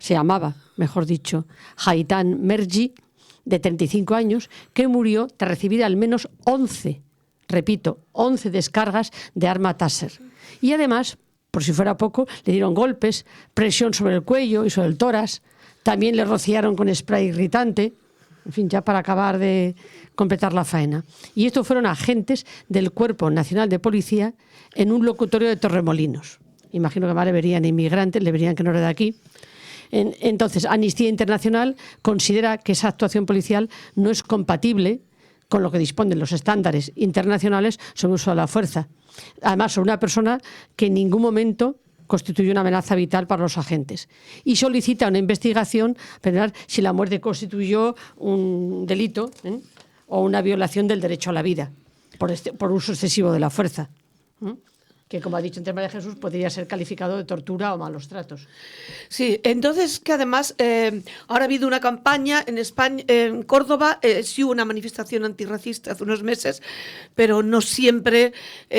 mejor dicho, Haitán Merji, de 35 años, que murió tras recibir al menos 11 descargas de arma Taser. Y además, por si fuera poco, le dieron golpes, presión sobre el cuello y sobre el tórax, también le rociaron con spray irritante, en fin, ya para acabar de completar la faena. Y estos fueron agentes del Cuerpo Nacional de Policía en un locutorio de Torremolinos. Imagino que más le verían inmigrantes, le verían que no era de aquí. Entonces, Amnistía Internacional considera que esa actuación policial no es compatible con lo que disponen los estándares internacionales sobre el uso de la fuerza. Además, sobre una persona que en ningún momento constituye una amenaza vital para los agentes. Y solicita una investigación para ver si la muerte constituyó un delito o una violación del derecho a la vida por uso excesivo de la fuerza. Que, como ha dicho antes María Jesús, podría ser calificado de tortura o malos tratos. Sí, entonces que además ahora ha habido una campaña en España, en Córdoba, sí hubo una manifestación antirracista hace unos meses, pero no siempre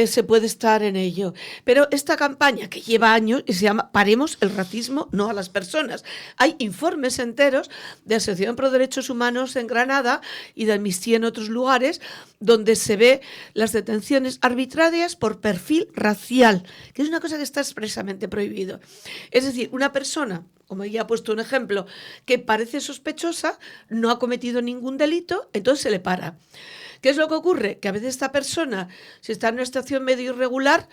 se puede estar en ello. Pero esta campaña que lleva años y se llama Paremos el racismo, no a las personas. Hay informes enteros de Asociación Pro Derechos Humanos en Granada y de Amnistía en otros lugares donde se ve las detenciones arbitrarias por perfil racial, que es una cosa que está expresamente prohibido. Es decir, una persona, como ya he puesto un ejemplo, que parece sospechosa, no ha cometido ningún delito, entonces se le para. ¿Qué es lo que ocurre? Que a veces esta persona, si está en una situación medio irregular,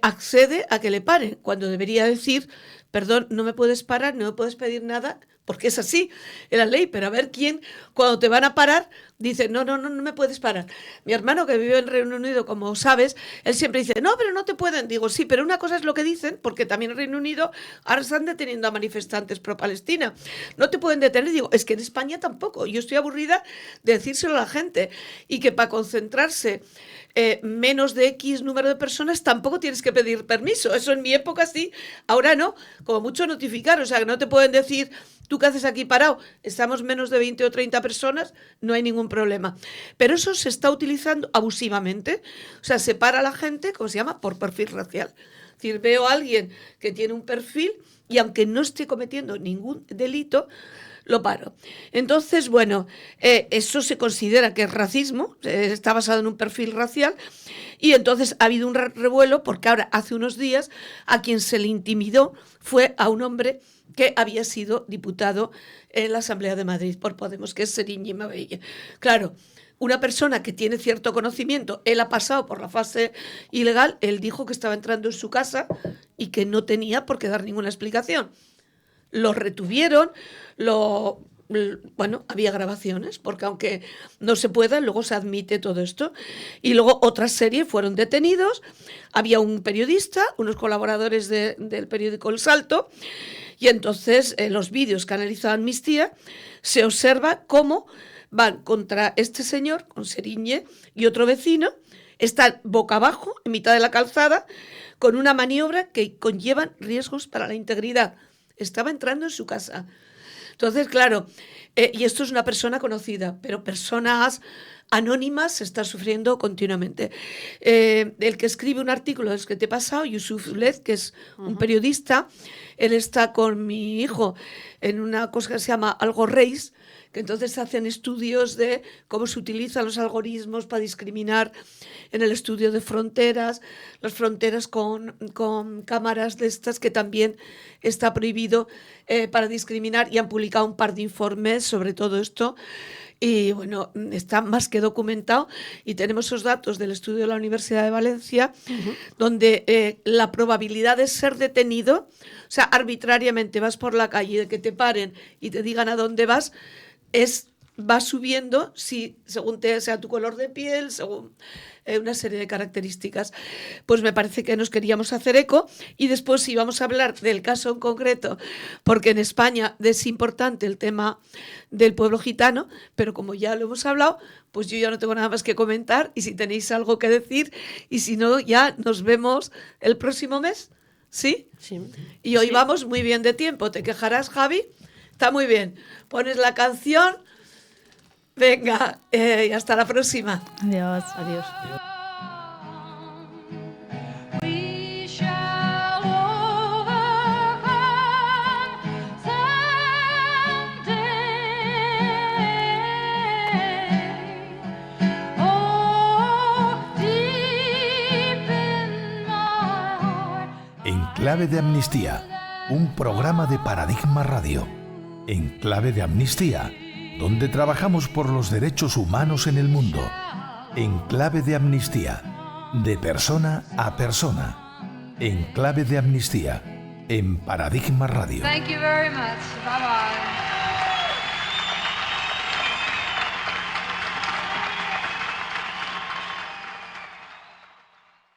accede a que le paren, cuando debería decir, perdón, no me puedes parar, no me puedes pedir nada, porque es así en la ley, pero a ver quién, cuando te van a parar, dice, no me puedes parar. Mi hermano, que vive en Reino Unido, como sabes, él siempre dice, no, pero no te pueden. Digo, sí, pero una cosa es lo que dicen, porque también en Reino Unido ahora están deteniendo a manifestantes pro-Palestina. No te pueden detener. Digo, es que en España tampoco. Yo estoy aburrida de decírselo a la gente. Y que para concentrarse menos de X número de personas, tampoco tienes que pedir permiso. Eso en mi época sí, ahora no. Como mucho notificar, o sea, que no te pueden decir, ¿tú qué haces aquí parado? Estamos menos de 20 o 30 personas, no hay ningún problema. Pero eso se está utilizando abusivamente. O sea, separa a la gente, ¿cómo se llama? Por perfil racial. Es decir, veo a alguien que tiene un perfil y aunque no esté cometiendo ningún delito, lo paro. Entonces, bueno, eso se considera que es racismo, está basado en un perfil racial, y entonces ha habido un revuelo porque ahora, hace unos días, a quien se le intimidó fue a un hombre que había sido diputado en la Asamblea de Madrid por Podemos, que es Serigne Mabella. Claro, una persona que tiene cierto conocimiento, él ha pasado por la fase ilegal, él dijo que estaba entrando en su casa y que no tenía por qué dar ninguna explicación. Lo retuvieron, bueno, había grabaciones, porque aunque no se pueda, luego se admite todo esto. Y luego otra serie fueron detenidos, había un periodista, unos colaboradores del periódico El Salto, y entonces en los vídeos que ha analizado Amnistía se observa cómo van contra este señor, con Serigne y otro vecino, están boca abajo, en mitad de la calzada, con una maniobra que conllevan riesgos para la integridad. Estaba entrando en su casa. Entonces, claro, y esto es una persona conocida, pero personas anónimas se están sufriendo continuamente. El que escribe un artículo es que te he pasado, Yusuf Led, que es un periodista, él está con mi hijo en una cosa que se llama Algo Reis, que entonces hacen estudios de cómo se utilizan los algoritmos para discriminar en el estudio de fronteras, las fronteras con cámaras de estas que también está prohibido para discriminar, y han publicado un par de informes sobre todo esto. Y bueno, está más que documentado y tenemos esos datos del estudio de la Universidad de Valencia, donde la probabilidad de ser detenido, o sea, arbitrariamente vas por la calle, de que te paren y te digan a dónde vas, va subiendo según sea tu color de piel, según una serie de características. Pues me parece que nos queríamos hacer eco, y después sí vamos a hablar del caso en concreto, porque en España es importante el tema del pueblo gitano, pero como ya lo hemos hablado, pues yo ya no tengo nada más que comentar, y si tenéis algo que decir, y si no, ya nos vemos el próximo mes, ¿sí? Sí. Y hoy vamos muy bien de tiempo, ¿te quejarás, Javi? Está muy bien. Pones la canción. Venga, y hasta la próxima. Adiós. Adiós. En Clave de Amnistía, un programa de Paradigma Radio. En Clave de Amnistía, donde trabajamos por los derechos humanos en el mundo. En Clave de Amnistía, de persona a persona. En Clave de Amnistía, en Paradigma Radio. Thank you very much. Bye bye.